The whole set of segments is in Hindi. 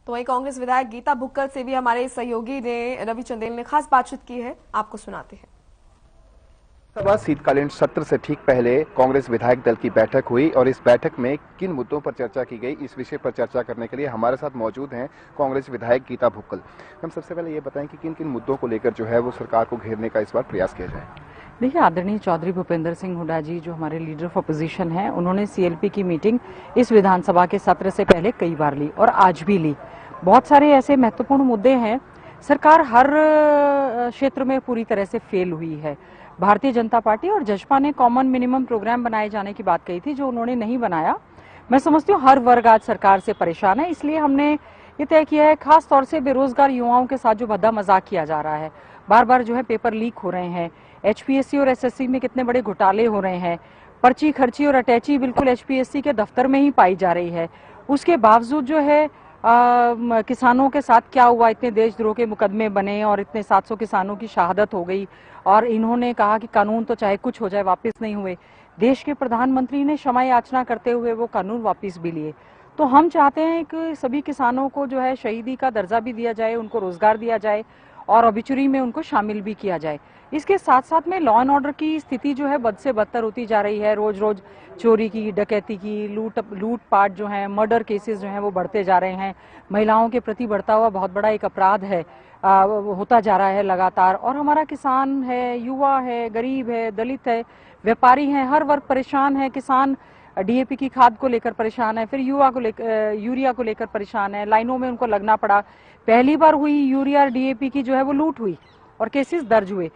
तो वहीं कांग्रेस विधायक गीता भुक्कल से भी हमारे सहयोगी ने रवि चंदेल ने खास बातचीत की है, आपको सुनाते हैं। सभा शीतकालीन सत्र से ठीक पहले कांग्रेस विधायक दल की बैठक हुई और इस बैठक में किन मुद्दों पर चर्चा की गई, इस विषय पर चर्चा करने के लिए हमारे साथ मौजूद हैं कांग्रेस विधायक गीता भुक्कल। हम सबसे पहले ये बताएं कि किन किन मुद्दों को लेकर जो है वो सरकार को घेरने का इस बार प्रयास किया जाए। देखिए, आदरणीय चौधरी भूपेंद्र सिंह हुड्डा जी जो हमारे लीडर ऑफ अपोजिशन हैं, उन्होंने सीएलपी की मीटिंग इस विधानसभा के सत्र से पहले कई बार ली और आज भी ली। बहुत सारे ऐसे महत्वपूर्ण मुद्दे हैं। सरकार हर क्षेत्र में पूरी तरह से फेल हुई है। भारतीय जनता पार्टी और जसपा ने कॉमन मिनिमम प्रोग्राम बनाए जाने की बात कही थी, जो उन्होंने नहीं बनाया। मैं समझती हूँ हर वर्ग आज सरकार से परेशान है, इसलिए हमने ये तय किया है, खास तौर से बेरोजगार युवाओं के साथ जो भद्दा मजाक किया जा रहा है, बार बार जो है पेपर लीक हो रहे हैं, एचपीएससी और एसएससी में कितने बड़े घोटाले हो रहे हैं, पर्ची खर्ची और अटैची बिल्कुल एचपीएससी के दफ्तर में ही पाई जा रही है। उसके बावजूद जो है किसानों के साथ क्या हुआ, इतने देशद्रोह के मुकदमे बने और इतने 700 किसानों की शहादत हो गई और इन्होंने कहा कि कानून तो चाहे कुछ हो जाए वापस नहीं हुए। देश के प्रधानमंत्री ने क्षमा याचना करते हुए वो कानून वापस भी लिए। तो हम चाहते हैं कि सभी किसानों को जो है शहीदी का दर्जा भी दिया जाए, उनको रोजगार दिया जाए और ऑबिचुरी में उनको शामिल भी किया जाए। इसके साथ साथ में लॉ एंड ऑर्डर की स्थिति जो है बद से बदतर होती जा रही है। रोज रोज चोरी की, डकैती की, लूटपाट जो है, मर्डर केसेस जो हैं वो बढ़ते जा रहे हैं। महिलाओं के प्रति बढ़ता हुआ बहुत बड़ा एक अपराध है, होता जा रहा है लगातार। और हमारा किसान है, युवा है, गरीब है, दलित है, व्यापारी हैं, हर वर्ग परेशान है। किसान डीएपी की खाद को लेकर परेशान है, फिर यूरिया को लेकर परेशान है। लाइनों में उनको लगना पड़ा। पहली बार हुई यूरिया और डीएपी की जो है वो लूट हुई और केसेस दर्ज हुए।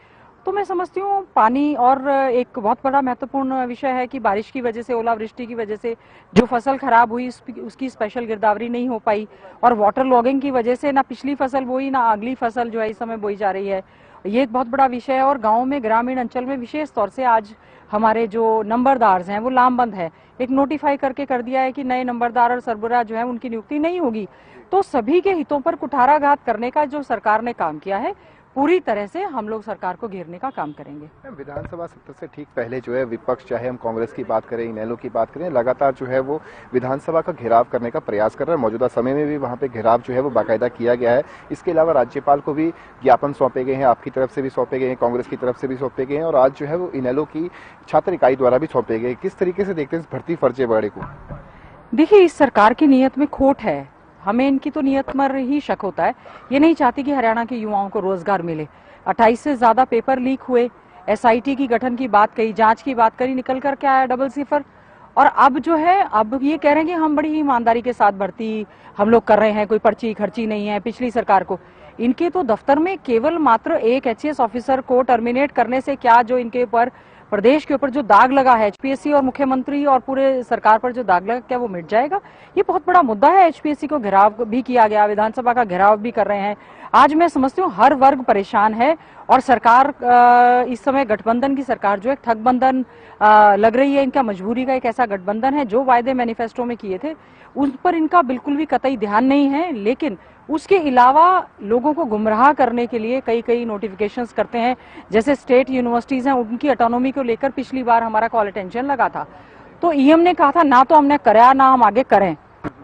तो मैं समझती हूँ पानी और एक बहुत बड़ा महत्वपूर्ण विषय है कि बारिश की वजह से, ओलावृष्टि की वजह से जो फसल खराब हुई उसकी स्पेशल गिरदावरी नहीं हो पाई और वाटर लॉगिंग की वजह से ना पिछली फसल बोई ना अगली फसल जो है इस समय बोई जा रही है। ये एक बहुत बड़ा विषय है और गाँव में, ग्रामीण अंचल में विशेष तौर से आज हमारे जो नंबरदार हैं वो लामबंद है। एक नोटिफाई करके कर दिया है कि नए नंबरदार और सरबराह जो है उनकी नियुक्ति नहीं होगी। तो सभी के हितों पर कुठाराघात करने का जो सरकार ने काम किया है, पूरी तरह से हम लोग सरकार को घेरने का काम करेंगे। विधानसभा सत्र से ठीक पहले जो है विपक्ष, चाहे हम कांग्रेस की बात करें, इनेलो की बात करें, लगातार जो है वो विधानसभा का घेराव करने का प्रयास कर रहा है। मौजूदा समय में भी वहां पे घेराव जो है वो बाकायदा किया गया है। इसके अलावा राज्यपाल को भी ज्ञापन सौंपे गए हैं, आपकी तरफ से भी सौंपे गए हैं, कांग्रेस की तरफ से भी सौंपे गए हैं और आज जो है वो इनेलो की छात्र इकाई द्वारा भी सौंपे गए। किस तरीके से देखते हैं इस भर्ती फर्जीवाड़े को? देखिए, इस सरकार की नीयत में खोट है। हमें इनकी तो नीयत पर ही शक होता है। ये नहीं चाहती कि हरियाणा के युवाओं को रोजगार मिले। 28 से ज्यादा पेपर लीक हुए, एसआईटी की गठन की बात कही, जांच की बात करी, निकल कर के आया डबल सिफर। और अब जो है, अब ये कह रहे हैं कि हम बड़ी ईमानदारी के साथ भर्ती हम लोग कर रहे हैं, कोई पर्ची खर्ची नहीं है पिछली सरकार को। इनके तो दफ्तर में केवल मात्र एक एचएएस ऑफिसर को टर्मिनेट करने से क्या, जो इनके ऊपर प्रदेश के ऊपर जो दाग लगा है, एचपीएससी और मुख्यमंत्री और पूरे सरकार पर जो दाग लगा, क्या वो मिट जाएगा? ये बहुत बड़ा मुद्दा है। एचपीएससी को घेराव भी किया गया, विधानसभा का घेराव भी कर रहे हैं। आज मैं समझती हूँ हर वर्ग परेशान है और सरकार इस समय गठबंधन की सरकार जो है ठगबंधन लग रही है। इनका मजबूरी का एक ऐसा गठबंधन है, जो वायदे मैनिफेस्टो में किए थे उन पर इनका बिल्कुल भी कतई ध्यान नहीं है। लेकिन उसके अलावा लोगों को गुमराह करने के लिए कई नोटिफिकेशंस करते हैं। जैसे स्टेट यूनिवर्सिटीज हैं, उनकी ऑटोनॉमी को लेकर पिछली बार हमारा कॉल अटेंशन लगा था, तो ईएम ने कहा था ना तो हमने कराया ना हम आगे करें।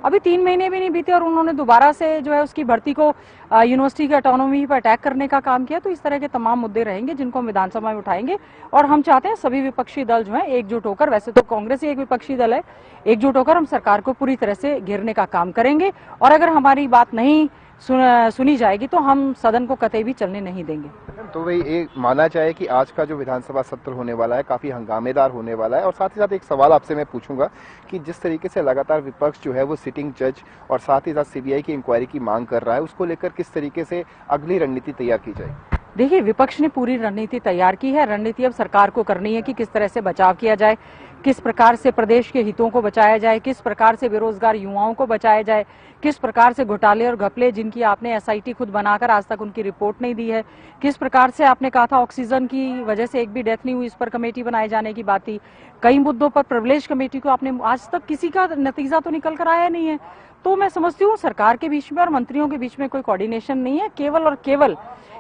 अभी 3 महीने भी नहीं बीते और उन्होंने दोबारा से जो है उसकी भर्ती को यूनिवर्सिटी की ऑटोनॉमी पर अटैक करने का काम किया। तो इस तरह के तमाम मुद्दे रहेंगे जिनको हम विधानसभा में उठाएंगे और हम चाहते हैं सभी विपक्षी दल जो है एकजुट होकर, वैसे तो कांग्रेस ही एक विपक्षी दल है, एकजुट होकर हम सरकार को पूरी तरह से घेरने का काम करेंगे। और अगर हमारी बात नहीं सुनी जाएगी तो हम सदन को कतई भी चलने नहीं देंगे। तो वही एक माना जाए कि आज का जो विधानसभा सत्र होने वाला है काफी हंगामेदार होने वाला है। और साथ ही साथ एक सवाल आपसे मैं पूछूंगा कि जिस तरीके से लगातार विपक्ष जो है वो सिटिंग जज और साथ ही साथ सीबीआई की इंक्वायरी की मांग कर रहा है, उसको लेकर किस तरीके से अगली रणनीति तैयार की जाए? देखिए, विपक्ष ने पूरी रणनीति तैयार की है। रणनीति अब सरकार को करनी है कि किस तरह से बचाव किया जाए, किस प्रकार से प्रदेश के हितों को बचाया जाए, किस प्रकार से बेरोजगार युवाओं को बचाया जाए, किस प्रकार से घोटाले और घपले जिनकी आपने एसआईटी खुद बनाकर आज तक उनकी रिपोर्ट नहीं दी है, किस प्रकार से आपने कहा था ऑक्सीजन की वजह से एक भी डेथ नहीं हुई, इस पर कमेटी बनाए जाने की बात थी। कई मुद्दों पर प्रिविलेज कमेटी को आपने आज तक किसी का नतीजा तो निकल कर आया नहीं है। तो मैं समझती हूँ सरकार के बीच में और मंत्रियों के बीच में कोई कोऑर्डिनेशन नहीं है। केवल और केवल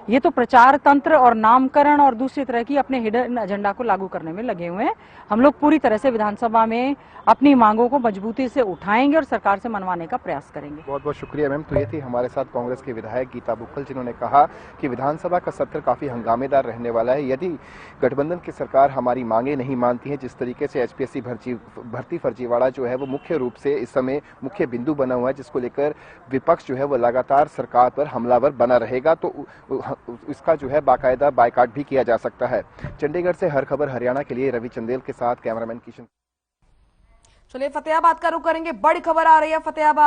ये तो प्रचार तंत्र और नामकरण और दूसरी तरह की अपने हिडन एजेंडा को लागू करने में लगे हुए हैं। हम लोग पूरी तरह तरह से विधानसभा में अपनी मांगों को मजबूती से उठाएंगे और सरकार से मनवाने का प्रयास करेंगे। बहुत बहुत शुक्रिया मैम। तो ये थी हमारे साथ कांग्रेस की विधायक गीता बुक्कल, जिन्होंने कहा कि विधानसभा का सत्र काफी हंगामेदार रहने वाला है। यदि गठबंधन की सरकार हमारी मांगे नहीं मानती है, जिस तरीके से एचपीएससी भर्ती फर्जीवाड़ा जो है वो मुख्य रूप से इस समय मुख्य बिंदु बना हुआ है, जिसको लेकर विपक्ष जो है वो लगातार सरकार पर हमलावर बना रहेगा, तो इसका जो है बाकायदा बायकॉट भी किया जा सकता है। चंडीगढ़ से हर खबर हरियाणा के लिए रवि चंदेल के साथ कैमरामैन किशन। चलिए फतेहाबाद का रुख करेंगे। बड़ी खबर आ रही है फतेहाबाद